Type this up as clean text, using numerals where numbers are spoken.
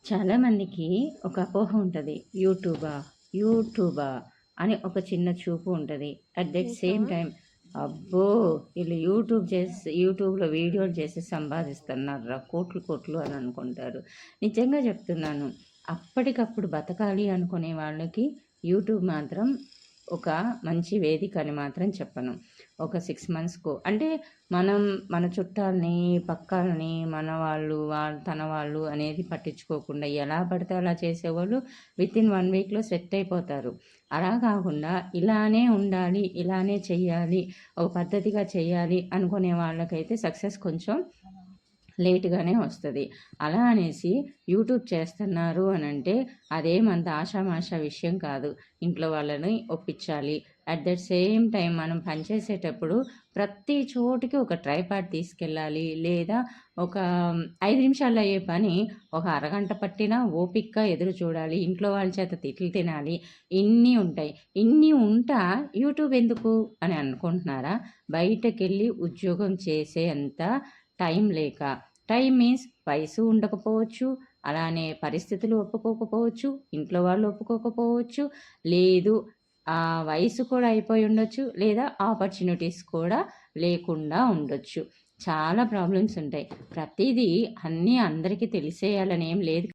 చాలామందికి ఒక అపోహ ఉంటుంది. యూట్యూబా అని ఒక చిన్న చూపు ఉంటుంది. అట్ దట్ సేమ్ నిజమా? టైం అబ్బో, వీళ్ళు యూట్యూబ్లో వీడియోలు చేసి సంపాదిస్తున్నారా కోట్లు కోట్లు అని అనుకుంటారు. నిజంగా చెప్తున్నాను. అప్పటికప్పుడు బతకాలి అనుకునే వాళ్ళకి యూట్యూబ్ మాత్రం ఒక మంచి వేదిక అని మాత్రం చెప్పను. ఒక 6 మంత్స్‌కో అంటే మనం మన చుట్టాలని, పక్కాలని, మన వాళ్ళు, తన వాళ్ళు అనేది పట్టించుకోకుండా ఎలా పడితే అలా చేసేవాళ్ళు వితిన్ 1 వీక్‌లో సెట్ అయిపోతారు. అలా కాకుండా ఇలానే ఉండాలి, ఇలానే చెయ్యాలి, ఒక పద్ధతిగా చెయ్యాలి అనుకునే వాళ్ళకైతే సక్సెస్ కొంచెం లేట్‌గానే వస్తది. అలా అనేసి యూట్యూబ్ చేస్తున్నారు అనంటే అదేమంత ఆషామాషా విషయం కాదు. ఇంట్లో వాళ్ళని ఒప్పించాలి. అట్ ద సేమ్ టైం మనం పనిచేసేటప్పుడు ప్రతి చోటికి ఒక ట్రైపాడ్ తీసుకెళ్ళాలి. లేదా ఒక 5 నిమిషాల్లో అయ్యే పని ఒక అరగంట పట్టినా ఓపికగా ఎదురు చూడాలి. ఇంట్లో వాళ్ళ చేత తిట్లు తినాలి. ఇన్ని ఉంటాయి. ఇన్ని ఉంటా యూట్యూబ్ ఎందుకు అని అనుకుంటున్నారా? బయటకెళ్ళి ఉద్యోగం చేసే అంత టైం లేక. టైం మీన్స్ వయసు ఉండకపోవచ్చు, అలానే పరిస్థితులు ఒప్పుకోకపోవచ్చు, ఇంట్లో వాళ్ళు ఒప్పుకోకపోవచ్చు, లేదు వయసు కూడా అయిపోయి ఉండొచ్చు, లేదా ఆపర్చునిటీస్ కూడా లేకుండా ఉండొచ్చు. చాలా ప్రాబ్లమ్స్ ఉంటాయి. ప్రతీదీ అన్నీ అందరికీ తెలిసేయాలని ఏం లేదు.